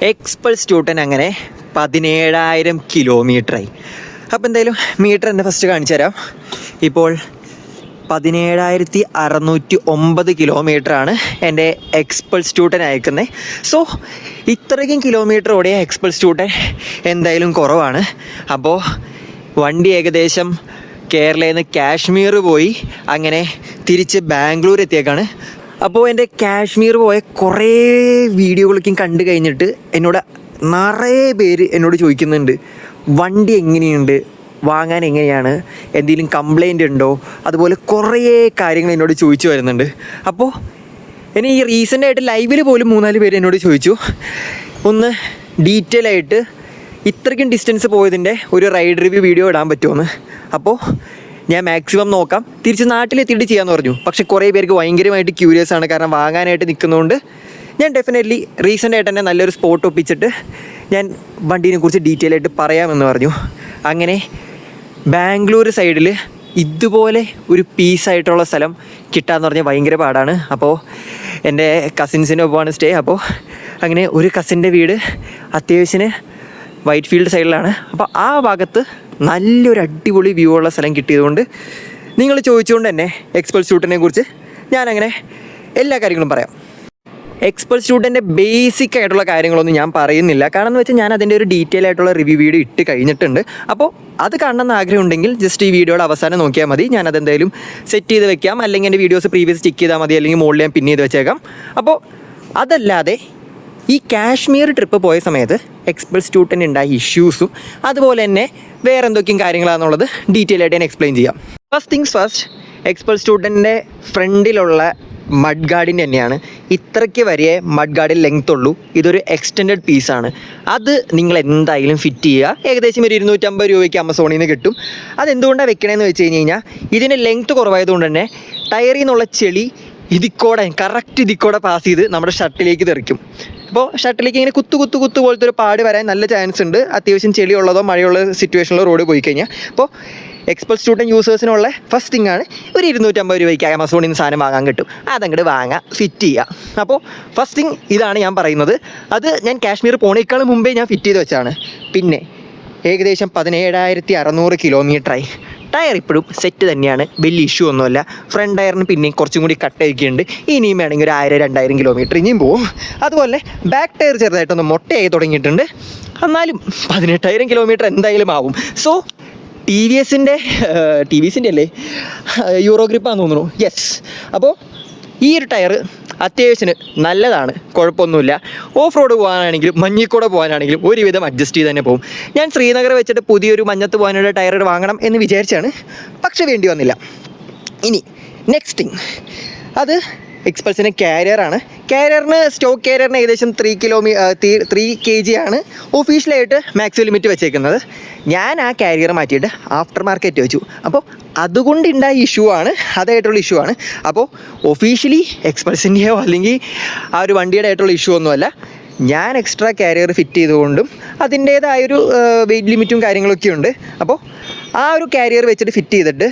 Xpulse 210 അങ്ങനെ 17,000 കിലോമീറ്ററായി. അപ്പോൾ എന്തായാലും മീറ്റർ എന്നെ ഫസ്റ്റ് കാണിച്ചു തരാം. ഇപ്പോൾ 17,609 കിലോമീറ്ററാണ് എൻ്റെ എക്സ്പൾസ് 210 അയക്കുന്നത്. സോ ഇത്രയ്ക്കും കിലോമീറ്റർ ഓടിയ എക്സ്പൾസ് 210 എന്തായാലും കുറവാണ്. അപ്പോൾ വണ്ടി ഏകദേശം കേരളയിൽ നിന്ന് കാശ്മീർ പോയി അങ്ങനെ തിരിച്ച് ബാംഗ്ലൂർ എത്തിയേക്കാണ്. അപ്പോൾ എൻ്റെ കാശ്മീർ പോയ കുറേ വീഡിയോകളൊക്കെയും കണ്ടു കഴിഞ്ഞിട്ട് എന്നോട് നിറയെ പേര് എന്നോട് ചോദിക്കുന്നുണ്ട്, വണ്ടി എങ്ങനെയുണ്ട്, വാങ്ങാൻ എങ്ങനെയാണ്, എന്തെങ്കിലും കംപ്ലൈൻ്റ് ഉണ്ടോ, അതുപോലെ കുറേ കാര്യങ്ങൾ എന്നോട് ചോദിച്ചു വരുന്നുണ്ട്. അപ്പോൾ എന്നെ ഈ റീസെൻ്റായിട്ട് ലൈവിൽ പോലും 3-4 പേര് എന്നോട് ചോദിച്ചു ഒന്ന് ഡീറ്റെയിൽ ആയിട്ട് ഇത്രയ്ക്കും ഡിസ്റ്റൻസ് പോയതിൻ്റെ ഒരു റൈഡ് റിവ്യൂ വീഡിയോ ഇടാൻ പറ്റുമെന്ന്. അപ്പോൾ ഞാൻ മാക്സിമം നോക്കാം. തിരിച്ച് നാട്ടിലെത്തിയിട്ട് ചെയ്യാമെന്ന് പറഞ്ഞു. പക്ഷേ കുറേ പേർക്ക് ഭയങ്കരമായിട്ട് ക്യൂരിയസ് ആണ്, കാരണം വാങ്ങാനായിട്ട് നിൽക്കുന്നതുകൊണ്ട് ഞാൻ ഡെഫിനറ്റ്ലി റീസെൻ്റായിട്ട് തന്നെ നല്ലൊരു സ്പോട്ട് ഒപ്പിച്ചിട്ട് ഞാൻ വണ്ടീനെ കുറിച്ച് ഡീറ്റെയിൽ ആയിട്ട് പറയാമെന്ന് പറഞ്ഞു. അങ്ങനെ ബാംഗ്ലൂർ സൈഡിൽ ഇതുപോലെ ഒരു പീസായിട്ടുള്ള സ്ഥലം കിട്ടാമെന്ന് പറഞ്ഞാൽ ഭയങ്കര പാടാണ്. അപ്പോൾ എൻ്റെ കസിൻസിൻ്റെ ഒപ്പമാണ് സ്റ്റേ. അപ്പോൾ അങ്ങനെ ഒരു കസിൻ്റെ വീട് അത്യാവശ്യത്തിന് വൈറ്റ് ഫീൽഡ് സൈഡിലാണ്. അപ്പോൾ ആ ഭാഗത്ത് നല്ലൊരു അടിപൊളി വ്യൂ ഉള്ള സ്ഥലം കിട്ടിയതുകൊണ്ട് നിങ്ങൾ ചോദിച്ചുകൊണ്ട് തന്നെ എക്സ്പൾസ് 210 കുറിച്ച് ഞാനങ്ങനെ എല്ലാ കാര്യങ്ങളും പറയാം. എക്സ്പൾസ് 210 ബേസിക് ആയിട്ടുള്ള കാര്യങ്ങളൊന്നും ഞാൻ പറയുന്നില്ല, കാരണം എന്ന് വെച്ചാൽ ഞാൻ അതിൻ്റെ ഒരു ഡീറ്റെയിൽ ആയിട്ടുള്ള റിവ്യൂ വീഡിയോ ഇട്ട് കഴിഞ്ഞിട്ടുണ്ട്. അപ്പോൾ അത് കാണണമെന്ന് ആഗ്രഹം ഉണ്ടെങ്കിൽ ജസ്റ്റ് ഈ വീഡിയോയുടെ അവസാനം നോക്കിയാൽ മതി. ഞാനതെന്തായാലും സെറ്റ് ചെയ്ത് വെക്കാം, അല്ലെങ്കിൽ എൻ്റെ വീഡിയോസ് പ്രീവിയസ് ചെക്ക് ചെയ്താൽ മതി, അല്ലെങ്കിൽ മുകളിൽ ഞാൻ പിൻ ചെയ്ത് വെച്ചേക്കാം. അപ്പോൾ അതല്ലാതെ ഈ കാശ്മീർ ട്രിപ്പ് പോയ സമയത്ത് എക്സ്പൾസ് 210 ഉണ്ടായ ഇഷ്യൂസും അതുപോലെ തന്നെ വേറെ എന്തൊക്കെയും കാര്യങ്ങളാണെന്നുള്ളത് ഡീറ്റെയിൽ ആയിട്ട് ഞാൻ എക്സ്പ്ലെയിൻ ചെയ്യാം. ഫസ്റ്റ് തിങ്സ് ഫസ്റ്റ്, എക്സ്പൾസ് 210 ഫ്രണ്ടിലുള്ള മഡ് ഗാർഡിൻ്റെ തന്നെയാണ് ഇത്രയ്ക്ക് വരെ മഡ് ഗാർഡിൽ ലെങ്ത് ഉള്ളൂ. ഇതൊരു എക്സ്റ്റെൻഡഡ് പീസാണ്. അത് നിങ്ങൾ എന്തായാലും ഫിറ്റ് ചെയ്യുക. ഏകദേശം ഒരു 250 രൂപയ്ക്ക് ആമസോണിൽ നിന്ന് കിട്ടും. അതെന്തുകൊണ്ടാണ് വെക്കണമെന്ന് വെച്ച് കഴിഞ്ഞാൽ ഇതിൻ്റെ ലെങ്ത്ത് കുറവായതുകൊണ്ട് തന്നെ ടയറിൽ നിന്നുള്ള ചെളി കറക്റ്റ് ഇതിക്കൂടെ പാസ് ചെയ്ത് നമ്മുടെ ഷർട്ടിലേക്ക് തെറിക്കും. അപ്പോൾ ഷർട്ടിലേക്ക് ഇങ്ങനെ കുത്തു പോലത്തെ ഒരു പാട് വരാൻ നല്ല ചാൻസ് ഉണ്ട്, അത്യാവശ്യം ചെളിയുള്ളതോ മഴയുള്ള സിറ്റുവേഷനിലോ റോഡ് പോയി കഴിഞ്ഞാൽ. അപ്പോൾ എക്സ്പൾസ് 210 യൂസേഴ്സിനുള്ള ഫസ്റ്റ് തിങ് ആണ് ഒരു 250 രൂപയ്ക്ക് ആമസോണിൽ നിന്ന് സാധനം വാങ്ങാൻ കിട്ടും. അതങ്ങോട്ട് വാങ്ങാം, ഫിറ്റ് ചെയ്യുക. അപ്പോൾ ഫസ്റ്റ് തിങ് ഇതാണ് ഞാൻ പറയുന്നത്. അത് ഞാൻ കാശ്മീർ പോണേക്കാളും മുമ്പേ ഞാൻ ഫിറ്റ് ചെയ്ത് വെച്ചാണ്. പിന്നെ ഏകദേശം 17,600 കിലോമീറ്ററായി. ടയർ ഇപ്പോഴും സെറ്റ് തന്നെയാണ്, വലിയ ഇഷ്യൂ ഒന്നുമല്ല. ഫ്രണ്ട് ടയറിന് പിന്നെയും കുറച്ചും കൂടി കട്ടയൊക്കെയുണ്ട്. ഇനിയും വേണമെങ്കിൽ ഒരു 1,000-2,000 കിലോമീറ്റർ ഇനിയും പോവും. അതുപോലെ ബാക്ക് ടയർ ചെറുതായിട്ടൊന്ന് മൊട്ടയായി തുടങ്ങിയിട്ടുണ്ട്. എന്നാലും 18,000 കിലോമീറ്റർ എന്തായാലും ആവും. സോ ടി വി എസിൻ്റെ അല്ലേ, യൂറോ ഗ്രിപ്പാന്ന് തോന്നുന്നു, യെസ്. അപ്പോൾ ഈ ഒരു ടയർ അത്യാവശ്യത്തിന് നല്ലതാണ്, കുഴപ്പമൊന്നുമില്ല. ഓഫ് റോഡ് പോകാനാണെങ്കിലും മഞ്ഞിക്കൂടെ പോകാനാണെങ്കിലും ഒരുവിധം അഡ്ജസ്റ്റ് ചെയ്ത് തന്നെ പോകും. ഞാൻ ശ്രീനഗർ വെച്ചിട്ട് പുതിയൊരു മഞ്ഞത്ത് പോകാനുള്ള ടയർ വാങ്ങണം എന്ന് വിചാരിച്ചാണ്, പക്ഷേ വേണ്ടി വന്നില്ല. ഇനി നെക്സ്റ്റ് തിങ്, അത് എക്സ്പൾസിൻ്റെ കാരിയറാണ്. സ്റ്റോക്ക് കാരിയറിന് ഏകദേശം 3 kg ആണ് ഒഫീഷ്യലായിട്ട് മാക്സിമം ലിമിറ്റ് വെച്ചേക്കുന്നത്. ഞാൻ ആ കാരിയർ മാറ്റിയിട്ട് ആഫ്റ്റർ മാർക്കറ്റ് വെച്ചു. അപ്പോൾ അതുകൊണ്ടുണ്ടായ ഇഷ്യൂ ആണ്, അതായിട്ടുള്ള ഇഷ്യൂ ആണ്. അപ്പോൾ ഒഫീഷ്യലി എക്സ്പൾസിൻ്റെയോ അല്ലെങ്കിൽ ആ ഒരു വണ്ടിയുടെ ആയിട്ടുള്ള ഇഷ്യൂ ഒന്നുമല്ല. ഞാൻ എക്സ്ട്രാ കാരിയർ ഫിറ്റ് ചെയ്തുകൊണ്ടും അതിൻ്റേതായൊരു വെയിറ്റ് ലിമിറ്റും കാര്യങ്ങളൊക്കെ ഉണ്ട്. അപ്പോൾ ആ ഒരു കാരിയർ വെച്ചിട്ട് ഫിറ്റ് ചെയ്തിട്ട്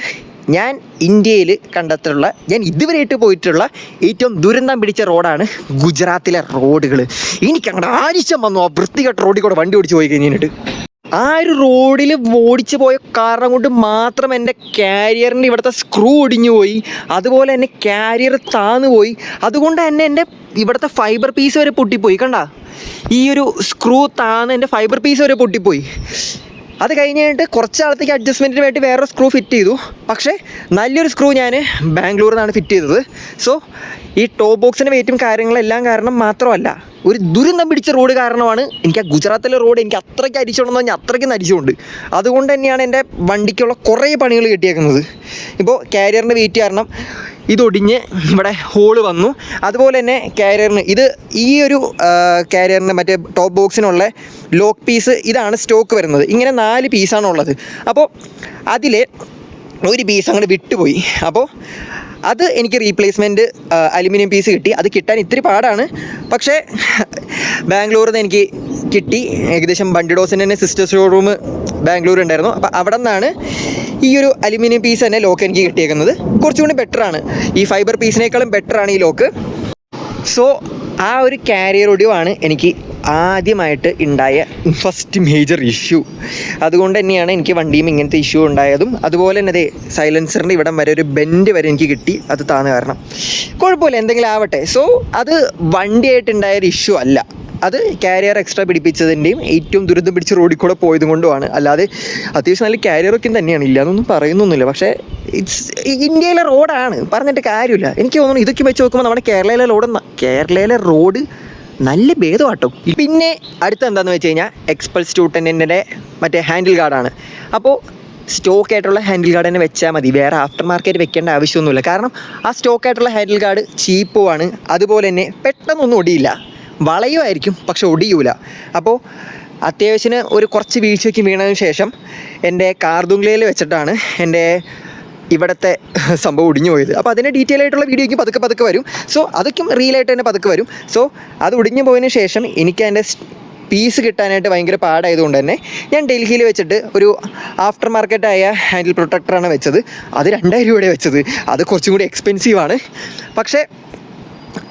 ഞാൻ ഇന്ത്യയിൽ ഞാൻ ഇതുവരെയായിട്ട് പോയിട്ടുള്ള ഏറ്റവും ദുരന്തം പിടിച്ച റോഡാണ് ഗുജറാത്തിലെ റോഡുകൾ. എനിക്കങ്ങോട്ട് ആവശ്യം വന്നു ആ വൃത്തികെട്ട റോഡിൽ കൂടെ വണ്ടി ഓടിച്ച് പോയി കഴിഞ്ഞിട്ട്. ആ ഒരു റോഡിൽ ഓടിച്ച് പോയ കാരണം കൊണ്ട് മാത്രം എൻ്റെ കാരിയറിൻ്റെ ഇവിടുത്തെ സ്ക്രൂ ഒടിഞ്ഞു പോയി, അതുപോലെ തന്നെ കാരിയർ താന്നു പോയി. അതുകൊണ്ട് തന്നെ എൻ്റെ ഇവിടുത്തെ ഫൈബർ പീസ് വരെ പൊട്ടിപ്പോയി. കണ്ട, ഈ ഒരു സ്ക്രൂ താന്ന് എൻ്റെ ഫൈബർ പീസ് വരെ പൊട്ടിപ്പോയി. അത് കഴിഞ്ഞിട്ട് കുറച്ച് നാളത്തേക്ക് അഡ്ജസ്റ്റ്മെൻറ്റിന് വേണ്ടി വേറൊരു സ്ക്രൂ ഫിറ്റ് ചെയ്തു. പക്ഷേ നല്ലൊരു സ്ക്രൂ ഞാൻ ബാംഗ്ലൂരിൽ നിന്നാണ് ഫിറ്റ് ചെയ്തത്. സോ ഈ ടോപ്പ് ബോക്സിൻ്റെ വെയിറ്റും കാര്യങ്ങളെല്ലാം കാരണം മാത്രമല്ല, ഒരു ദുരന്തം പിടിച്ച റോഡ് കാരണമാണ് എനിക്ക് ആ ഗുജറാത്തിലെ റോഡ് എനിക്ക് അത്രയ്ക്ക് അരിച്ചുകൊണ്ടെന്ന് പറഞ്ഞാൽ അത്രയ്ക്ക് അരിച്ചുകൊണ്ട്. അതുകൊണ്ട് തന്നെയാണ് എൻ്റെ വണ്ടിക്കുള്ള കുറേ പണികൾ കിട്ടിയേക്കുന്നത്. ഇപ്പോൾ കാരിയറിൻ്റെ വെയിറ്റ് കാരണം ഇതൊടിഞ്ഞ് ഇവിടെ ഹോള് വന്നു. അതുപോലെ തന്നെ കാരിയറിന് ഈ ഒരു കാരിയറിൻ്റെ മറ്റേ ടോപ്പ് ബോക്സിനുള്ള ലോക്ക് പീസ് ഇതാണ് സ്റ്റോക്ക് വരുന്നത്. ഇങ്ങനെ 4 പീസാണുള്ളത്. അപ്പോൾ അതിൽ ഒരു പീസ് അങ്ങോട്ട് വിട്ടുപോയി. അപ്പോൾ അത് എനിക്ക് റീപ്ലേസ്മെൻറ്റ് അലുമിനിയം പീസ് കിട്ടി. അത് കിട്ടാൻ ഇത്തിരി പാടാണ്, പക്ഷേ ബാംഗ്ലൂരിൽ നിന്ന് എനിക്ക് കിട്ടി. ഏകദേശം ബണ്ടിഡോസിൻ്റെ തന്നെ സിസ്റ്റർ ഷോറൂം ബാംഗ്ലൂർ ഉണ്ടായിരുന്നു. അപ്പോൾ അവിടെ നിന്നാണ് ഈ ഒരു അലുമിനിയം പീസ് തന്നെ ലോക്ക് എനിക്ക് കിട്ടിയേക്കുന്നത്. കുറച്ചുകൂടി ബെറ്ററാണ്, ഈ ഫൈബർ പീസിനേക്കാളും ബെറ്ററാണ് ഈ ലോക്ക്. സോ ആ ഒരു കാരിയർ ഒടിവാണ് എനിക്ക് ആദ്യമായിട്ട് ഉണ്ടായ ഫസ്റ്റ് മേജർ ഇഷ്യൂ. അതുകൊണ്ട് തന്നെയാണ് എനിക്ക് വണ്ടിയും ഇങ്ങനത്തെ ഇഷ്യൂ ഉണ്ടായതും. അതുപോലെ തന്നെ അതെ സൈലൻസറിൻ്റെ ഇവിടം വരെ ഒരു ബെൻഡ് വരെ എനിക്ക് കിട്ടി, അത് താന്ന് കാരണം. കുഴപ്പമില്ല, എന്തെങ്കിലും ആവട്ടെ. സോ അത് വണ്ടിയായിട്ടുണ്ടായൊരു ഇഷ്യൂ അല്ല, അത് കാരിയർ എക്സ്ട്രാ പിടിപ്പിച്ചതിൻ്റെയും ഏറ്റവും ദുരിതം പിടിച്ച് റോഡിൽ കൂടെ പോയതും കൊണ്ടുമാണ്. അല്ലാതെ അത്യാവശ്യം നല്ല കാരിയറൊക്കെ തന്നെയാണ്, ഇല്ലയെന്നൊന്നും പറയുന്നൊന്നുമില്ല. പക്ഷേ ഇറ്റ്സ് ഇന്ത്യയിലെ റോഡാണ്, പറഞ്ഞിട്ട് കാര്യമില്ല. എനിക്ക് തോന്നുന്നു ഇതൊക്കെ വെച്ച് നോക്കുമ്പോൾ നമ്മുടെ കേരളയിലെ റോഡ് നല്ല ഭേദമാട്ടോ. പിന്നെ അടുത്ത എന്താണെന്ന് വെച്ച് കഴിഞ്ഞാൽ എക്സ്പൾസ് 210 മറ്റേ ഹാൻഡിൽ ഗാർഡാണ്. അപ്പോൾ സ്റ്റോക്ക് ആയിട്ടുള്ള ഹാൻഡിൽ ഗാർഡ് തന്നെ വെച്ചാൽ മതി, വേറെ ആഫ്റ്റർ മാർക്കറ്റ് വെക്കേണ്ട ആവശ്യമൊന്നുമില്ല. കാരണം ആ സ്റ്റോക്ക് ആയിട്ടുള്ള ഹാൻഡിൽ ഗാർഡ് ചീപ്പുമാണ്, അതുപോലെ തന്നെ പെട്ടെന്നൊന്നും ഒടിയില്ല. വളയുമായിരിക്കും പക്ഷെ ഒടിയൂല. അപ്പോൾ അത്യാവശ്യത്തിന് ഒരു കുറച്ച് വീഴ്ചയ്ക്ക് വീണതിന് ശേഷം എൻ്റെ കാർദുംഗ്ലയിൽ വെച്ചിട്ടാണ് എൻ്റെ ഇവിടുത്തെ സംഭവം ഒടിഞ്ഞു പോയത്. അപ്പോൾ അതിൻ്റെ ഡീറ്റെയിൽ ആയിട്ടുള്ള വീഡിയോയ്ക്ക് പതുക്കെ വരും. സോ അതൊക്കെ റീലായിട്ട് തന്നെ പതുക്കെ വരും. സോ അത് ഒടിഞ്ഞു പോയതിന് ശേഷം എനിക്ക് അതിൻ്റെ പീസ് കിട്ടാനായിട്ട് ഭയങ്കര പാടായതുകൊണ്ട് തന്നെ ഞാൻ ഡൽഹിയിൽ വെച്ചിട്ട് ഒരു ആഫ്റ്റർ മാർക്കറ്റായ ഹാൻഡിൽ പ്രൊട്ടക്ടറാണ് വെച്ചത്. അത് 2000 രൂപയുടെ വെച്ചത്, അത് കുറച്ചും കൂടി എക്സ്പെൻസീവാണ്. പക്ഷേ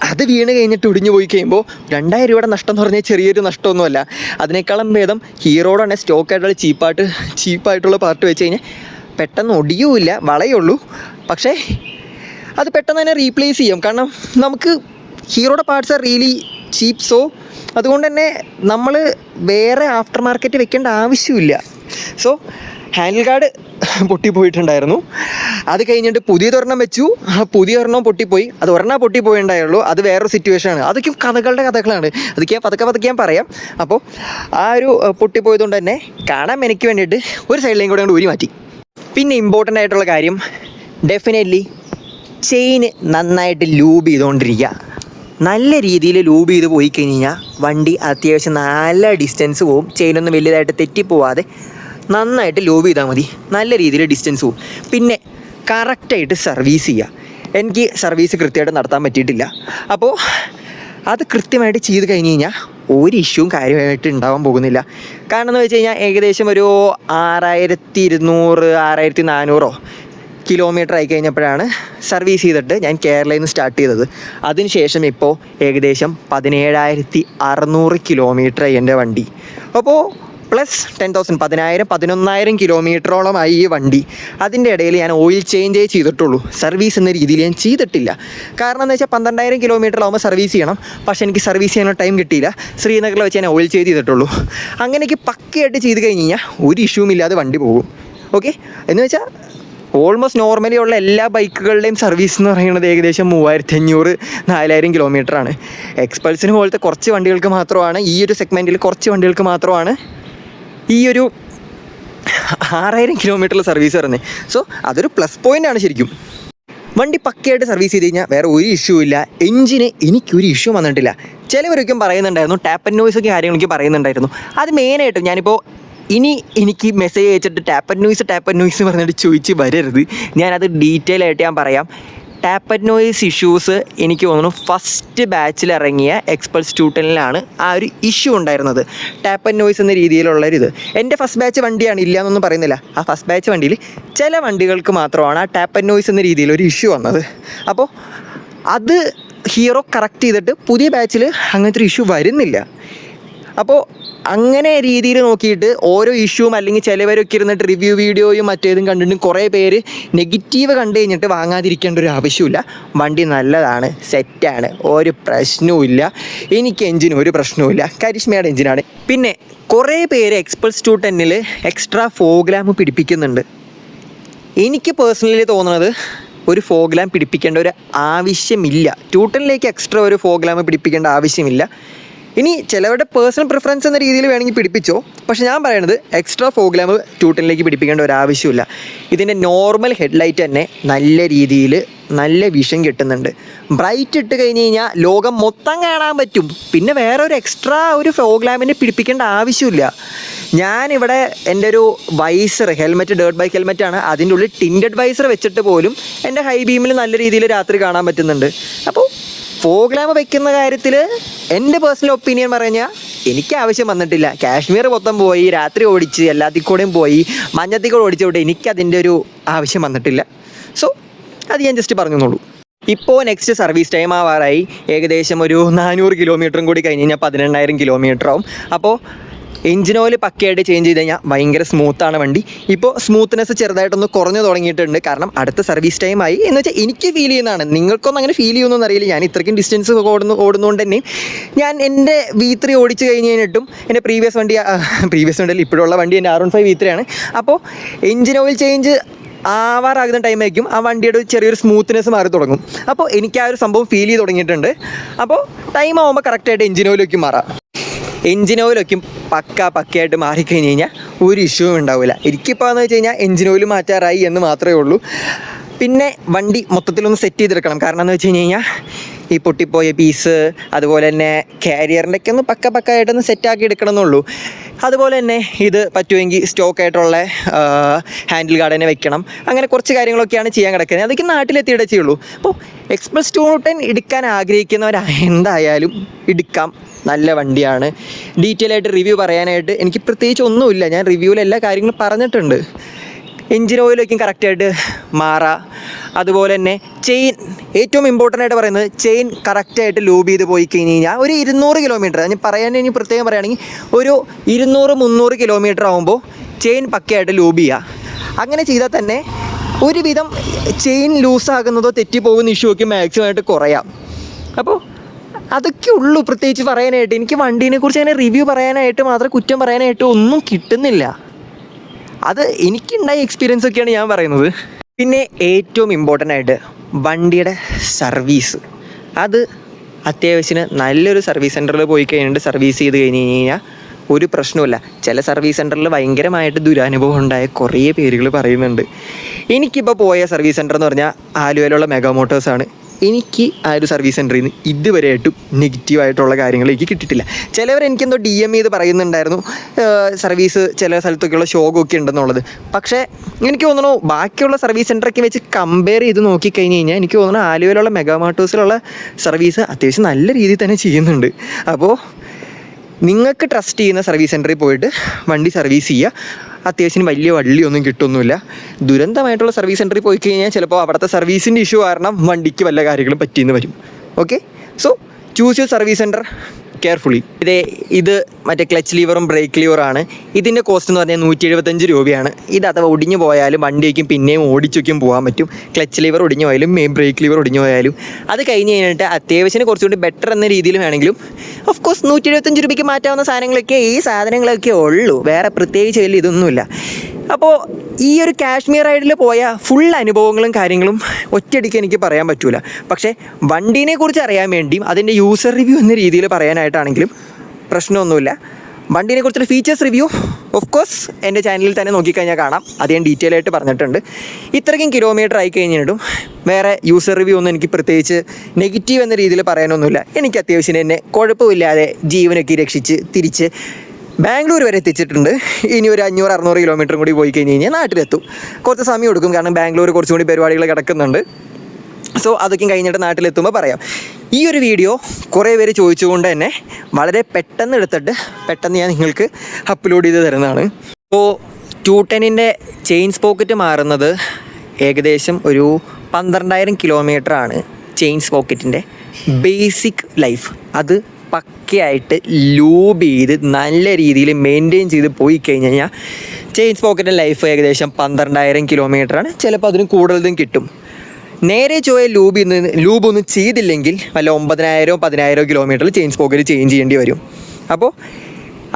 അത് വീണ് കഴിഞ്ഞിട്ട് ഒടിഞ്ഞു പോയി കഴിയുമ്പോൾ 2000 രൂപയുടെ നഷ്ടം എന്ന് പറഞ്ഞാൽ ചെറിയൊരു നഷ്ടമൊന്നുമല്ല. അതിനേക്കാളും ഭേദം ഹീറോയുടെ തന്നെ സ്റ്റോക്കായിട്ടുള്ള ചീപ്പായിട്ടുള്ള പാർട്ട് വെച്ച് കഴിഞ്ഞാൽ പെട്ടെന്ന് ഒടിയുമില്ല, വളയുള്ളൂ. പക്ഷേ അത് പെട്ടെന്ന് തന്നെ റീപ്ലേസ് ചെയ്യാം. കാരണം നമുക്ക് ഹീറോയുടെ parts are really cheap. So അതുകൊണ്ട് തന്നെ നമ്മൾ വേറെ ആഫ്റ്റർ മാർക്കറ്റ് വെക്കേണ്ട ആവശ്യമില്ല. സോ ഹാൻഡിൽ ഗാർഡ് പൊട്ടിപ്പോയിട്ടുണ്ടായിരുന്നു. അത് കഴിഞ്ഞിട്ട് പുതിയതൊരെണ്ണം വെച്ചു, പുതിയ ഒരെണ്ണം പൊട്ടിപ്പോയി. അത് ഒരെണ്ണം പൊട്ടിപ്പോയിണ്ടായുള്ളൂ, അത് വേറൊരു സിറ്റുവേഷനാണ്. അതൊക്കെ കഥകളാണ്, അതൊക്കെ പതുക്കെ ഞാൻ പറയാം. അപ്പോൾ ആ ഒരു പൊട്ടിപ്പോയതുകൊണ്ട് തന്നെ കാണാൻ എനിക്ക് വേണ്ടിയിട്ട് ഒരു സൈഡിലേയും കൂടെ ഊരി മാറ്റി. പിന്നെ ഇമ്പോർട്ടൻ്റ് ആയിട്ടുള്ള കാര്യം ഡെഫിനറ്റ്ലി ചെയിന് നന്നായിട്ട് ലൂബ് ചെയ്തുകൊണ്ടിരിക്കുക. നല്ല രീതിയിൽ ലൂബ് ചെയ്ത് പോയി കഴിഞ്ഞാൽ വണ്ടി അത്യാവശ്യം നല്ല ഡിസ്റ്റൻസ് പോവും. ചെയിനൊന്നും വലിയതായിട്ട് തെറ്റിപ്പോവാതെ നന്നായിട്ട് ലൂബ് ചെയ്താൽ മതി, നല്ല രീതിയിൽ ഡിസ്റ്റൻസ് പോവും. പിന്നെ കറക്റ്റായിട്ട് സർവീസ് ചെയ്യുക. എനിക്ക് സർവീസ് കൃത്യമായിട്ട് നടത്താൻ പറ്റിയിട്ടില്ല. അപ്പോൾ അത് കൃത്യമായിട്ട് ചെയ്ത് കഴിഞ്ഞ് കഴിഞ്ഞാൽ ഒരു ഇഷ്യൂവും കാര്യമായിട്ട് ഉണ്ടാവാൻ പോകുന്നില്ല. കാരണം എന്ന് വെച്ച് കഴിഞ്ഞാൽ ഏകദേശം ഒരു 6200 6400 കിലോമീറ്റർ ആയി കഴിഞ്ഞപ്പോഴാണ് സർവീസ് ചെയ്തിട്ട് ഞാൻ കേരളയിൽ നിന്ന് സ്റ്റാർട്ട് ചെയ്തത്. അതിനുശേഷം ഇപ്പോൾ ഏകദേശം 17600 കിലോമീറ്ററായി എൻ്റെ വണ്ടി. അപ്പോൾ പ്ലസ് 10,000 11,000 കിലോമീറ്ററോളമായി ഈ വണ്ടി. അതിൻ്റെ ഇടയിൽ ഞാൻ ഓയിൽ ചേഞ്ചേ ചെയ്തിട്ടുള്ളൂ, സർവീസ് എന്ന രീതിയിൽ ഞാൻ ചെയ്തിട്ടില്ല. കാരണം എന്ന് വെച്ചാൽ 12,000 കിലോമീറ്ററാകുമ്പോൾ സർവീസ് ചെയ്യണം. പക്ഷേ എനിക്ക് സർവീസ് ചെയ്യാനുള്ള ടൈം കിട്ടിയില്ല. ശ്രീനഗറിൽ വെച്ച് ഞാൻ ഓയിൽ ചേഞ്ച് ചെയ്തിട്ടുള്ളൂ. അങ്ങനെയൊക്കെ പക്കയായിട്ട് ചെയ്ത് കഴിഞ്ഞ് കഴിഞ്ഞാൽ ഒരു ഇഷ്യൂവും ഇല്ലാതെ വണ്ടി പോകും. ഓക്കെ, എന്ന് വെച്ചാൽ ഓൾമോസ്റ്റ് നോർമലി ഉള്ള എല്ലാ ബൈക്കുകളുടെയും സർവീസ് എന്ന് പറയുന്നത് ഏകദേശം 3500 4000 കിലോമീറ്ററാണ്. എക്സ്പൾസിന് പോലത്തെ കുറച്ച് വണ്ടികൾക്ക് മാത്രമാണ്, ഈ ഒരു സെഗ്മെൻറ്റിൽ കുറച്ച് വണ്ടികൾക്ക് മാത്രമാണ് ഈ ഒരു 6000 കിലോമീറ്ററിൽ സർവീസ് വരുന്നത്. സോ അതൊരു പ്ലസ് പോയിൻ്റാണ് ശരിക്കും. വണ്ടി പക്കയായിട്ട് സർവീസ് ചെയ്ത് കഴിഞ്ഞാൽ വേറെ ഒരു ഇഷ്യൂ ഇല്ല. എഞ്ചിന് എനിക്കൊരു ഇഷ്യൂ വന്നിട്ടില്ല. ചിലവരൊക്കെ പറയുന്നുണ്ടായിരുന്നു, ടാപ്പ് ആൻഡ് നോയ്സൊക്കെ കാര്യങ്ങളൊക്കെ പറയുന്നുണ്ടായിരുന്നു. അത് മെയിനായിട്ടും ഞാനിപ്പോൾ എനിക്ക് മെസ്സേജ് അയച്ചിട്ട് ടാപ്പ് ആൻഡ് നോയ്സ് പറഞ്ഞിട്ട് ചോദിച്ച് വരരുത്. ഞാനത് ഡീറ്റെയിൽ ആയിട്ട് ഞാൻ പറയാം. ടാപ്പ് ആൻഡ് നോയ്സ് ഇഷ്യൂസ് എനിക്ക് തോന്നുന്നു ഫസ്റ്റ് ബാച്ചിൽ ഇറങ്ങിയ എക്സ്പൾസ് 210 ആ ഒരു ഇഷ്യൂ ഉണ്ടായിരുന്നത്. ടാപ്പ് ആൻഡ് നോയ്സ് എന്ന രീതിയിലുള്ളൊരിത് എൻ്റെ ഫസ്റ്റ് ബാച്ച് വണ്ടിയാണ്, ഇല്ല എന്നൊന്നും പറയുന്നില്ല. ആ ഫസ്റ്റ് ബാച്ച് വണ്ടിയിൽ ചില വണ്ടികൾക്ക് മാത്രമാണ് ആ ടാപ്പ് ആൻഡ് നോയ്സ് എന്ന രീതിയിലൊരു ഇഷ്യൂ വന്നത്. അപ്പോൾ അത് ഹീറോ കറക്റ്റ് ചെയ്തിട്ട് പുതിയ ബാച്ചിൽ അങ്ങനത്തെ ഒരു ഇഷ്യൂ വരുന്നില്ല. അപ്പോൾ അങ്ങനെ രീതിയിൽ നോക്കിയിട്ട് ഓരോ ഇഷ്യൂവും അല്ലെങ്കിൽ ചിലവരൊക്കെ ഇരുന്നിട്ട് റിവ്യൂ വീഡിയോയും മറ്റേതും കണ്ടിട്ട് കുറേ പേര് നെഗറ്റീവ് കണ്ടു കഴിഞ്ഞിട്ട് വാങ്ങാതിരിക്കേണ്ട ഒരു ആവശ്യമില്ല. വണ്ടി നല്ലതാണ്, സെറ്റാണ്, ഒരു പ്രശ്നവുമില്ല. എനിക്ക് എഞ്ചിന് ഒരു പ്രശ്നവുമില്ല, കരിഷ്മയുടെ എഞ്ചിനാണ്. പിന്നെ കുറേ പേര് എക്സ്പൾസ് 210 എക്സ്ട്രാ ഫോഗ് ലാമ്പ് പിടിപ്പിക്കുന്നുണ്ട്. എനിക്ക് പേഴ്സണലി തോന്നുന്നത് ഒരു ഫോഗ് ലാമ്പ് പിടിപ്പിക്കേണ്ട ഒരു ആവശ്യമില്ല. 210 എക്സ്ട്രാ ഒരു ഫോഗ് ലാമ്പ് പിടിപ്പിക്കേണ്ട ആവശ്യമില്ല. ഇനി ചിലവരുടെ പേഴ്സണൽ പ്രിഫറൻസ് എന്ന രീതിയിൽ വേണമെങ്കിൽ പിടിപ്പിച്ചോ. പക്ഷെ ഞാൻ പറയണത് എക്സ്ട്രാ ഫോഗ് ലാമ്പ് 210 പിടിപ്പിക്കേണ്ട ഒരു ആവശ്യമില്ല. ഇതിൻ്റെ നോർമൽ ഹെഡ്ലൈറ്റ് തന്നെ നല്ല രീതിയിൽ നല്ല വിഷൻ കിട്ടുന്നുണ്ട്. ബ്രൈറ്റ് ഇട്ട് കഴിഞ്ഞ് കഴിഞ്ഞാൽ ലോകം മൊത്തം കാണാൻ പറ്റും. പിന്നെ വേറെ ഒരു എക്സ്ട്രാ ഒരു ഫോഗ് ലാമ്പിനെ പിടിപ്പിക്കേണ്ട ആവശ്യമില്ല. ഞാനിവിടെ എൻ്റെ ഒരു വൈസർ ഹെൽമെറ്റ്, ഡേർട്ട് ബൈക്ക് ഹെൽമെറ്റാണ്, അതിൻ്റെ ഉള്ളിൽ ടിൻറ്റഡ് വൈസർ വെച്ചിട്ട് പോലും എൻ്റെ ഹൈ ബീമിൽ നല്ല രീതിയിൽ രാത്രി കാണാൻ പറ്റുന്നുണ്ട്. അപ്പോൾ ഫോഗ് ലാമ്പ് വെക്കുന്ന കാര്യത്തിൽ എൻ്റെ പേഴ്സണൽ ഒപ്പീനിയൻ പറഞ്ഞാൽ എനിക്ക് ആവശ്യം വന്നിട്ടില്ല. കാശ്മീർ മൊത്തം പോയി, രാത്രി ഓടിച്ച് എല്ലാത്തിൽ കൂടെയും പോയി, മഞ്ഞത്തിൽ കൂടെ ഓടിച്ചോട്ടെ, എനിക്കതിൻ്റെ ഒരു ആവശ്യം വന്നിട്ടില്ല. സോ അത് ഞാൻ ജസ്റ്റ് പറഞ്ഞെന്നുള്ളൂ. ഇപ്പോൾ നെക്സ്റ്റ് സർവീസ് ടൈം ആവാറായി. ഏകദേശം ഒരു 400 കിലോമീറ്ററും കൂടി കഴിഞ്ഞ് കഴിഞ്ഞാൽ 18,000 കിലോമീറ്റർ ആവും. അപ്പോൾ എഞ്ചിൻ ഓയിൽ പക്കയായിട്ട് ചേഞ്ച് ചെയ്ത് കഴിഞ്ഞാൽ ഭയങ്കര സ്മൂത്താണ് വണ്ടി. ഇപ്പോൾ സ്മൂത്ത്നെസ് ചെറുതായിട്ടൊന്ന് കുറഞ്ഞു തുടങ്ങിയിട്ടുണ്ട്. കാരണം അടുത്ത സർവീസ് ടൈം ആയി എന്ന് വെച്ചാൽ എനിക്ക് ഫീൽ ചെയ്യുന്നതാണ്. നിങ്ങൾക്കൊന്നും അങ്ങനെ ഫീൽ ചെയ്യുമെന്നൊന്നും അറിയില്ല. ഞാൻ ഇത്രയ്ക്കും ഡിസ്റ്റൻസ് ഓടുന്നതുകൊണ്ട് തന്നെ ഞാൻ എൻ്റെ V3 ഓടിച്ച് കഴിഞ്ഞ് കഴിഞ്ഞിട്ടും എൻ്റെ പ്രീവിയസ് വണ്ടിയിൽ ഇപ്പോഴുള്ള വണ്ടി എൻ്റെ R15 V3 ആണ്. അപ്പോൾ എഞ്ചിൻ ഓയിൽ ചേഞ്ച് ആവാറാകുന്ന ടൈമായിരിക്കും ആ വണ്ടിയുടെ ചെറിയൊരു സ്മൂത്ത്നെസ് മാറി തുടങ്ങും. അപ്പോൾ എനിക്ക് ആ ഒരു സംഭവം ഫീൽ ചെയ്ത് തുടങ്ങിയിട്ടുണ്ട്. അപ്പോൾ ടൈം ആകുമ്പോൾ കറക്റ്റായിട്ട് എഞ്ചിൻ ഓയിലേക്ക് മാറാം. എഞ്ചിൻ ഓയിലൊക്കെ പക്കയായിട്ട് മാറിക്കഴിഞ്ഞ് കഴിഞ്ഞാൽ ഒരു ഇഷ്യൂവും ഉണ്ടാവില്ല. എനിക്കിപ്പോൾ എന്ന് വെച്ച് കഴിഞ്ഞാൽ എഞ്ചിൻ ഓയിൽ മാറ്റാറായി എന്ന് മാത്രമേ ഉള്ളൂ. പിന്നെ വണ്ടി മൊത്തത്തിലൊന്ന് സെറ്റ് ചെയ്തെടുക്കണം. കാരണം എന്ന് വെച്ച് കഴിഞ്ഞ് കഴിഞ്ഞാൽ ഈ പൊട്ടിപ്പോയ പീസ്, അതുപോലെ തന്നെ കാരിയറിൻ്റെ ഒക്കെ ഒന്ന് പക്കയായിട്ടൊന്ന് സെറ്റാക്കി എടുക്കണം എന്നുള്ളൂ. അതുപോലെ തന്നെ ഇത് പറ്റുമെങ്കിൽ സ്റ്റോക്കായിട്ടുള്ള ഹാൻഡിൽ ഗാർഡ് തന്നെ വെക്കണം. അങ്ങനെ കുറച്ച് കാര്യങ്ങളൊക്കെയാണ് ചെയ്യാൻ കിടക്കുന്നത്. അതൊക്കെ നാട്ടിലെത്തിയിട്ടേ ചെയ്യുള്ളൂ. അപ്പോൾ എക്സ്പ്രസ് 210 എടുക്കാൻ ആഗ്രഹിക്കുന്നവരെന്തായാലും എടുക്കാം. നല്ല വണ്ടിയാണ്. ഡീറ്റെയിൽ ആയിട്ട് റിവ്യൂ പറയാനായിട്ട് എനിക്ക് പ്രത്യേകിച്ച് ഒന്നുമില്ല. ഞാൻ റിവ്യൂവിൽ എല്ലാ കാര്യങ്ങളും പറഞ്ഞിട്ടുണ്ട്. എഞ്ചിൻ ഓയിലൊക്കെയും കറക്റ്റായിട്ട് മാറാം. അതുപോലെ തന്നെ ചെയിൻ, ഏറ്റവും ഇമ്പോർട്ടൻ്റ് ആയിട്ട് പറയുന്നത് ചെയിൻ കറക്റ്റായിട്ട് ലൂബ് ചെയ്ത് പോയി കഴിഞ്ഞ് കഴിഞ്ഞാൽ ഒരു 200 കിലോമീറ്റർ, ഞാൻ ഇനി പ്രത്യേകം പറയുകയാണെങ്കിൽ ഒരു 200-300 കിലോമീറ്റർ ആകുമ്പോൾ ചെയിൻ പക്കയായിട്ട് ലൂബ് ചെയ്യുക. അങ്ങനെ ചെയ്താൽ തന്നെ ഒരുവിധം ചെയിൻ ലൂസാകുന്നതോ തെറ്റിപ്പോകുന്ന ഇഷ്യൂ ഒക്കെ മാക്സിമമായിട്ട് കുറയാം. അപ്പോൾ അതൊക്കെ ഉള്ളൂ പ്രത്യേകിച്ച് പറയാനായിട്ട്. എനിക്ക് വണ്ടീനെക്കുറിച്ച് അങ്ങനെ റിവ്യൂ പറയാനായിട്ട് മാത്രം, കുറ്റം പറയാനായിട്ട് ഒന്നും കിട്ടുന്നില്ല. അത് എനിക്കുണ്ടായ എക്സ്പീരിയൻസ് ഒക്കെയാണ് ഞാൻ പറയുന്നത്. പിന്നെ ഏറ്റവും ഇമ്പോർട്ടൻ്റ് ആയിട്ട് വണ്ടിയുടെ സർവീസ്, അത് അത്യാവശ്യത്തിന് നല്ലൊരു സർവീസ് സെൻറ്ററിൽ പോയി കഴിഞ്ഞിട്ട് സർവീസ് ചെയ്ത് കഴിഞ്ഞ് കഴിഞ്ഞാൽ ഒരു പ്രശ്നമില്ല. ചില സർവീസ് സെൻറ്ററിൽ ഭയങ്കരമായിട്ട് ദുരനുഭവം ഉണ്ടായ കുറേ പേരുകൾ പറയുന്നുണ്ട്. എനിക്കിപ്പോൾ പോയ സർവീസ് സെൻറ്റർ എന്ന് പറഞ്ഞാൽ ആലുവയിലുള്ള മെഗാ മോട്ടോഴ്സാണ്. എനിക്ക് ആ ഒരു സർവീസ് സെൻറ്ററിൽ നിന്ന് ഇതുവരെയായിട്ടും നെഗറ്റീവായിട്ടുള്ള കാര്യങ്ങൾ എനിക്ക് കിട്ടിയിട്ടില്ല. ചിലവർ എനിക്കെന്തോ DM ചെയ്ത് പറയുന്നുണ്ടായിരുന്നു സർവീസ് ചില സ്ഥലത്തൊക്കെയുള്ള ഷോകൊക്കെ ഉണ്ടെന്നുള്ളത്. പക്ഷേ എനിക്ക് തോന്നുന്നു ബാക്കിയുള്ള സർവീസ് സെൻറ്ററൊക്കെ വെച്ച് കമ്പയർ ചെയ്ത് നോക്കിക്കഴിഞ്ഞ് കഴിഞ്ഞാൽ എനിക്ക് തോന്നുന്നു ആലുവയിലുള്ള മെഗാ മോട്ടോഴ്സിലുള്ള സർവീസ് അത്യാവശ്യം നല്ല രീതിയിൽ തന്നെ ചെയ്യുന്നുണ്ട്. അപ്പോൾ നിങ്ങൾക്ക് ട്രസ്റ്റ് ചെയ്യുന്ന സർവീസ് സെൻറ്ററിൽ പോയിട്ട് വണ്ടി സർവീസ് ചെയ്യുക. അത്യാവശ്യം വലിയ വള്ളിയൊന്നും കിട്ടുമൊന്നുമില്ല. ദുരന്തമായിട്ടുള്ള സർവീസ് സെൻറ്ററിൽ പോയി കഴിഞ്ഞാൽ ചിലപ്പോൾ അവിടുത്തെ സർവീസിൻ്റെ ഇഷ്യൂ കാരണം വണ്ടിക്ക് വല്ല കാര്യങ്ങളും പറ്റിയെന്ന് വരും. Okay, so choose your service centre carefully. ഇത് മറ്റേ ക്ലച്ച് ലീവറും ബ്രേക്ക് ലീവറാണ്. ഇതിൻ്റെ കോസ്റ്റ് എന്ന് പറഞ്ഞാൽ 175 രൂപയാണ്. ഇത് അഥവാ ഒടിഞ്ഞു പോയാലും വണ്ടിയേക്കും പിന്നെയും ഓടിച്ചൊക്കെയും പോകാൻ പറ്റും. ക്ലച്ച് ലീവർ ഒടിഞ്ഞു പോയാലും ബ്രേക്ക് ലീവർ ഒടിഞ്ഞു പോയാലും അത് കഴിഞ്ഞ് കഴിഞ്ഞിട്ട് അത്യാവശ്യം കുറച്ചുകൂടി ബെറ്റർ എന്ന രീതിയിൽ വേണമെങ്കിലും ഓഫ് കോഴ്സ് 175 രൂപയ്ക്ക് മാറ്റാവുന്ന സാധനങ്ങളൊക്കെ ഈ സാധനങ്ങളൊക്കെ ഉള്ളൂ. വേറെ പ്രത്യേകിച്ച് വലിയ ഇതൊന്നുമില്ല. അപ്പോൾ ഈ ഒരു കാശ്മീർ റൈഡിൽ പോയ ഫുൾ അനുഭവങ്ങളും കാര്യങ്ങളും ഒറ്റയടിക്ക് എനിക്ക് പറയാൻ പറ്റില്ല. പക്ഷേ വണ്ടീനെ കുറിച്ച് അറിയാൻ വേണ്ടിയും അതിൻ്റെ യൂസർ റിവ്യൂ എന്ന രീതിയിൽ പറയാനായിട്ടാണെങ്കിലും പ്രശ്നമൊന്നുമില്ല. വണ്ടീനെ കുറിച്ചൊരു ഫീച്ചേഴ്സ് റിവ്യൂ ഓഫ് കോഴ്സ് എൻ്റെ ചാനലിൽ തന്നെ നോക്കിക്കഴിഞ്ഞാൽ കാണാം. അത് ഞാൻ ഡീറ്റെയിൽ ആയിട്ട് പറഞ്ഞിട്ടുണ്ട്. ഇത്രയ്ക്കും കിലോമീറ്റർ ആയി കഴിഞ്ഞിട്ടും വേറെ യൂസർ റിവ്യൂ ഒന്നും എനിക്ക് പ്രത്യേകിച്ച് നെഗറ്റീവ് എന്ന രീതിയിൽ പറയാനൊന്നുമില്ല. എനിക്ക് അത്യാവശ്യം തന്നെ കുഴപ്പമില്ലാതെ ജീവനൊക്കെ രക്ഷിച്ച് തിരിച്ച് ബാംഗ്ലൂർ വരെ എത്തിച്ചിട്ടുണ്ട്. ഇനി ഒരു 500-600 കിലോമീറ്ററും കൂടി പോയി കഴിഞ്ഞ് കഴിഞ്ഞാൽ നാട്ടിലെത്തും. കുറച്ച് സമയം എടുക്കും, കാരണം ബാംഗ്ലൂർ കുറച്ചും കൂടി പരിപാടികൾ കിടക്കുന്നുണ്ട്. സോ അതൊക്കെ കഴിഞ്ഞിട്ട് നാട്ടിലെത്തുമ്പോൾ പറയാം. ഈ ഒരു വീഡിയോ കുറേ പേര് ചോദിച്ചുകൊണ്ട് തന്നെ വളരെ പെട്ടെന്ന് എടുത്തിട്ട് പെട്ടെന്ന് ഞാൻ നിങ്ങൾക്ക് അപ്ലോഡ് ചെയ്ത് തരുന്നതാണ്. അപ്പോൾ 210ൻ്റെ ചെയിൻ സ്പോക്കറ്റ് മാറുന്നത് ഏകദേശം ഒരു 12,000 കിലോമീറ്ററാണ് ചെയിൻ സ്പോക്കറ്റിൻ്റെ ബേസിക് ലൈഫ്. അത് പക്കയായിട്ട് ലൂബ് ചെയ്ത് നല്ല രീതിയിൽ മെയിൻറ്റെയിൻ ചെയ്ത് പോയി കഴിഞ്ഞ് കഴിഞ്ഞാൽ ചെയിൻ സ്പോക്കറ്റിൻ്റെ ലൈഫ് ഏകദേശം 12,000 കിലോമീറ്ററാണ്. ചിലപ്പോൾ അതിന് കൂടുതലും കിട്ടും. നേരെ ചോയ ലൂബൊന്നും ചെയ്തില്ലെങ്കിൽ വല്ല 9,000-10,000 കിലോമീറ്ററിൽ ചെയിൻ സ്പോക്കറ്റ് ചേഞ്ച് ചെയ്യേണ്ടി വരും. അപ്പോൾ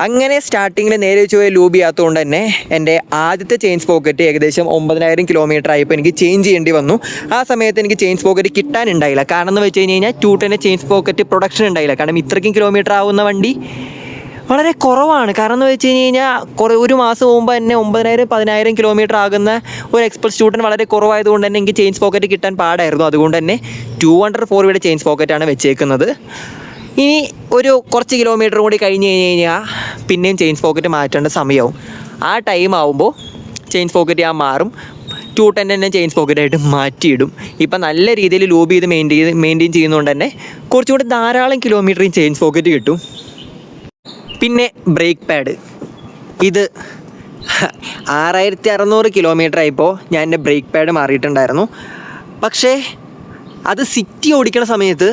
അങ്ങനെ സ്റ്റാർട്ടിങ്ങിൽ നേരെ ചോയ ലൂബ് ചെയ്യാത്തതുകൊണ്ട് തന്നെ എൻ്റെ ആദ്യത്തെ ചെയിൻ സ്പോക്കറ്റ് ഏകദേശം 9,000 കിലോമീറ്റർ ആയപ്പോൾ എനിക്ക് ചേഞ്ച് ചെയ്യേണ്ടി വന്നു. ആ സമയത്ത് എനിക്ക് ചെയിൻ സ്പോക്കറ്റ് കിട്ടാനുണ്ടായില്ല. കാരണം എന്ന് വെച്ച് കഴിഞ്ഞ് കഴിഞ്ഞാൽ 210 ചെയിൻ സ്പോക്കറ്റ് പ്രൊഡക്ഷൻ ഉണ്ടായില്ല. കാരണം ഇത്രയ്ക്കും കിലോമീറ്റർ ആവുന്ന വണ്ടി വളരെ കുറവാണ്. കാരണം എന്ന് വെച്ച് കഴിഞ്ഞ് കഴിഞ്ഞാൽ ഒരു മാസം മുമ്പ് തന്നെ 9,000-10,000 കിലോമീറ്റർ ആകുന്ന ഒരു എക്സ്പ്രസ് 210 വളരെ കുറവായതുകൊണ്ട് തന്നെ എനിക്ക് ചെയിൻ സ്പോക്കറ്റ് കിട്ടാൻ പാടായിരുന്നു. അതുകൊണ്ട് തന്നെ 204 ചെയിൻ സ്പോക്കറ്റാണ് വെച്ചേക്കുന്നത്. ഇനി ഒരു കുറച്ച് കിലോമീറ്റർ കൂടി കഴിഞ്ഞ് കഴിഞ്ഞാൽ പിന്നെയും ചെയിൻ സ്പോക്കറ്റ് മാറ്റേണ്ട സമയമാവും. ആ ടൈം ആവുമ്പോൾ ചെയിൻ സ്പോക്കറ്റ് ഞാൻ മാറും. 210 തന്നെ ചെയിൻ സ്പോക്കറ്റായിട്ട് മാറ്റിയിടും. ഇപ്പം നല്ല രീതിയിൽ ലൂബ് ചെയ്ത് മെയിൻറ്റെയിൻ ചെയ്യുന്നതുകൊണ്ട് തന്നെ കുറച്ചുകൂടി ധാരാളം കിലോമീറ്റർ ചെയിൻ സ്പോക്കറ്റ് കിട്ടും. പിന്നെ ബ്രേക്ക് പാഡ്, ഇത് 6,600 കിലോമീറ്റർ ആയപ്പോൾ ഞാൻ എൻ്റെ ബ്രേക്ക് പാഡ് മാറിയിട്ടുണ്ടായിരുന്നു. പക്ഷേ അത് സിറ്റി ഓടിക്കണ സമയത്ത്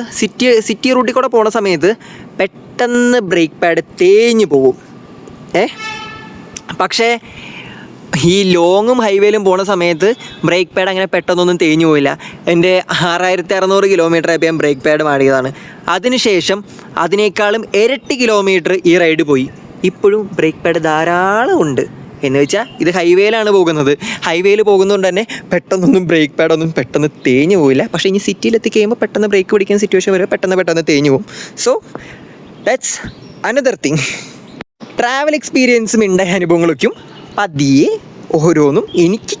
സിറ്റി റൂട്ടിൽ കൂടെ പോണ സമയത്ത് പെട്ടെന്ന് ബ്രേക്ക് പാഡ് തേഞ്ഞ് പോകും. പക്ഷേ ഈ ലോങ്ങും ഹൈവേയിലും പോണ സമയത്ത് ബ്രേക്ക് പാഡ് അങ്ങനെ പെട്ടെന്നൊന്നും തേഞ്ഞു പോയില്ല. എൻ്റെ 6600 കിലോമീറ്റർ ആയപ്പോൾ ഞാൻ ബ്രേക്ക് പാഡ് മാറിയതാണ്. അതിനുശേഷം അതിനേക്കാളും ഇരട്ടി കിലോമീറ്റർ ഈ റൈഡ് പോയി. ഇപ്പോഴും ബ്രേക്ക് പാഡ് ധാരാളം ഉണ്ട്. എന്ന് വെച്ചാൽ ഇത് ഹൈവേയിലാണ് പോകുന്നത്. ഹൈവേയിൽ പോകുന്നതുകൊണ്ട് തന്നെ പെട്ടെന്നൊന്നും ബ്രേക്ക് പാഡൊന്നും പെട്ടെന്ന് തേഞ്ഞു പോയില്ല. പക്ഷേ ഇനി സിറ്റിയിലെത്തി കഴിയുമ്പോൾ പെട്ടെന്ന് ബ്രേക്ക് പിടിക്കുന്ന സിറ്റുവേഷൻ വരെ പെട്ടെന്ന് തേഞ്ഞു പോകും. So that's another thing. Travel എക്സ്പീരിയൻസും ഉണ്ടായ അനുഭവങ്ങളൊക്കെയും പതിയെ ഓരോന്നും എനിക്ക്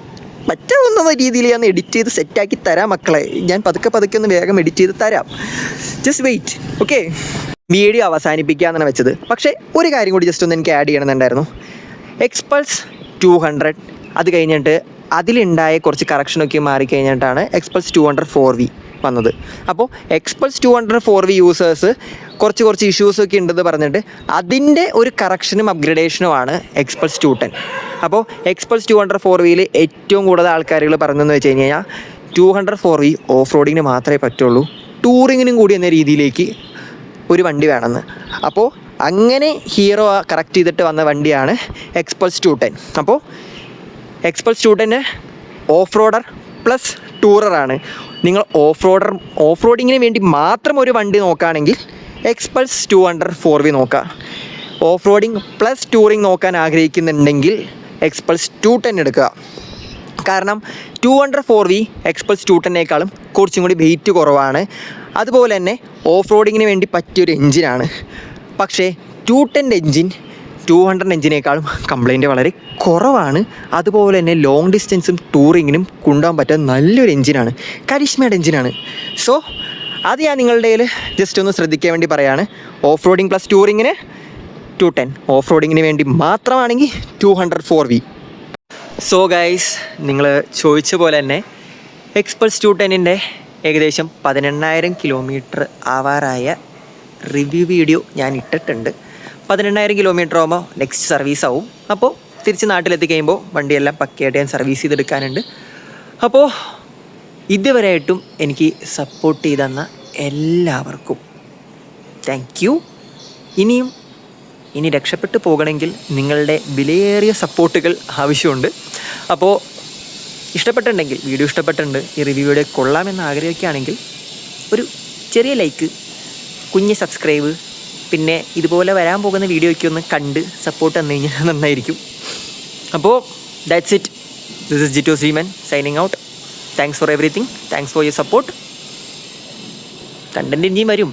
പറ്റാവുന്ന രീതിയിൽ ഞാൻ എഡിറ്റ് ചെയ്ത് സെറ്റാക്കി തരാം മക്കളെ. ഞാൻ പതുക്കെ ഒന്ന് വേഗം എഡിറ്റ് ചെയ്ത് തരാം. Just wait. ഓക്കെ, വീഡിയോ അവസാനിപ്പിക്കാമെന്നാണ് വെച്ചത്. പക്ഷേ ഒരു കാര്യം കൂടി ജസ്റ്റ് ഒന്ന് എനിക്ക് ആഡ് ചെയ്യണമെന്നുണ്ടായിരുന്നു. എക്സ്പൾസ് 200 അത് കഴിഞ്ഞിട്ട് അതിലുണ്ടായ കുറച്ച് കറക്ഷനൊക്കെ മാറിക്കഴിഞ്ഞിട്ടാണ് എക്സ്പൾസ് 200 4V വന്നത്. അപ്പോൾ എക്സ്പൾസ് 200 4V യൂസേഴ്സ് കുറച്ച് ഇഷ്യൂസൊക്കെ ഉണ്ടെന്ന് പറഞ്ഞിട്ട് അതിൻ്റെ ഒരു കറക്ഷനും അപ്ഗ്രഡേഷനുമാണ് എക്സ്പൾസ് 210. അപ്പോൾ എക്സ്പൾസ് 200 4Vയിൽ ഏറ്റവും കൂടുതൽ ആൾക്കാരുകൾ പറഞ്ഞതെന്ന് വെച്ച് കഴിഞ്ഞാൽ 200 4V ഓഫ് റോഡിങ്ങിന് മാത്രമേ പറ്റുള്ളൂ, ടൂറിങ്ങിനും കൂടി എന്ന രീതിയിലേക്ക് ഒരു വണ്ടി വേണമെന്ന്. അപ്പോൾ അങ്ങനെ ഹീറോ കറക്റ്റ് ചെയ്തിട്ട് വന്ന വണ്ടിയാണ് എക്സ്പൾസ് 210. അപ്പോൾ എക്സ്പൾസ് 210 ഓഫ് റോഡർ പ്ലസ് ടൂററാണ്. നിങ്ങൾ ഓഫ് റോഡിങ്ങിന് വേണ്ടി മാത്രം ഒരു വണ്ടി നോക്കുകയാണെങ്കിൽ എക്സ്പൾസ് 200 4V നോക്കുക. ഓഫ് റോഡിങ് പ്ലസ് ടൂറിങ് നോക്കാൻ ആഗ്രഹിക്കുന്നുണ്ടെങ്കിൽ എക്സ്പൾസ് 210 എടുക്കുക. കാരണം 200 4V എക്സ്പൾസ് 210നേക്കാളും കുറച്ചും കൂടി വെയിറ്റ് കുറവാണ്. അതുപോലെ തന്നെ ഓഫ് റോഡിങ്ങിന് വേണ്ടി പറ്റിയൊരു എൻജിനാണ്. പക്ഷേ 210 എൻജിൻ 200 എൻജിനേക്കാളും കംപ്ലൈൻറ്റ് വളരെ കുറവാണ്. അതുപോലെ തന്നെ ലോങ് ഡിസ്റ്റൻസും ടൂറിങ്ങിനും കൊണ്ടുപോകാൻ പറ്റുന്ന നല്ലൊരു എൻജിനാണ്, കരിഷ്മയുടെ എൻജിനാണ്. സോ അത് ഞാൻ നിങ്ങളുടെ കയ്യിൽ ജസ്റ്റ് ഒന്ന് ശ്രദ്ധിക്കാൻ വേണ്ടി പറയാണ്. ഓഫ് റോഡിങ് പ്ലസ് ടൂറിങ്ങിന് 210, ഓഫ് റോഡിങ്ങിന് വേണ്ടി മാത്രമാണെങ്കിൽ 200 4V. സോ ഗൈസ്, നിങ്ങൾ ചോദിച്ച പോലെ തന്നെ എക്സ്പൾസ് 210ൻ്റെ ഏകദേശം 18000 കിലോമീറ്റർ ആവാറായ റിവ്യൂ വീഡിയോ ഞാൻ ഇട്ടിട്ടുണ്ട്. 18000 കിലോമീറ്റർ ആകുമ്പോൾ നെക്സ്റ്റ് സർവീസ് ആവും. അപ്പോൾ തിരിച്ച് നാട്ടിലെത്തി കഴിയുമ്പോൾ വണ്ടിയെല്ലാം പക്കയായിട്ട് ഞാൻ സർവീസ് ചെയ്തെടുക്കാനുണ്ട്. അപ്പോൾ ഇതുവരെയായിട്ടും എനിക്ക് സപ്പോർട്ട് ചെയ്ത് തന്ന എല്ലാവർക്കും താങ്ക് യു. ഇനി രക്ഷപ്പെട്ടു പോകണമെങ്കിൽ നിങ്ങളുടെ വിലയേറിയ സപ്പോർട്ടുകൾ ആവശ്യമുണ്ട്. അപ്പോൾ വീഡിയോ ഇഷ്ടപ്പെട്ടിട്ടുണ്ട്, ഈ റിവ്യൂയുടെ കൊള്ളാമെന്ന് ആഗ്രഹിക്കുകയാണെങ്കിൽ ഒരു ചെറിയ ലൈക്ക്, കുഞ്ഞ് സബ്സ്ക്രൈബ്, പിന്നെ ഇതുപോലെ വരാൻ പോകുന്ന വീഡിയോയ്ക്ക് ഒന്ന് കണ്ട് സപ്പോർട്ട് തന്നു കഴിഞ്ഞാൽ നന്നായിരിക്കും. അപ്പോൾ that's it. This is Jitto Sriman signing out. Thanks for everything. Thanks for your support. Content ഇനിയും വരും,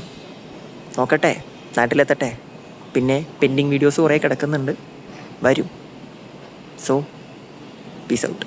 നോക്കട്ടെ, നാട്ടിലെത്തട്ടെ. പിന്നെ പെൻഡിങ് വീഡിയോസ് കുറേ കിടക്കുന്നുണ്ട്, വരും. So peace out.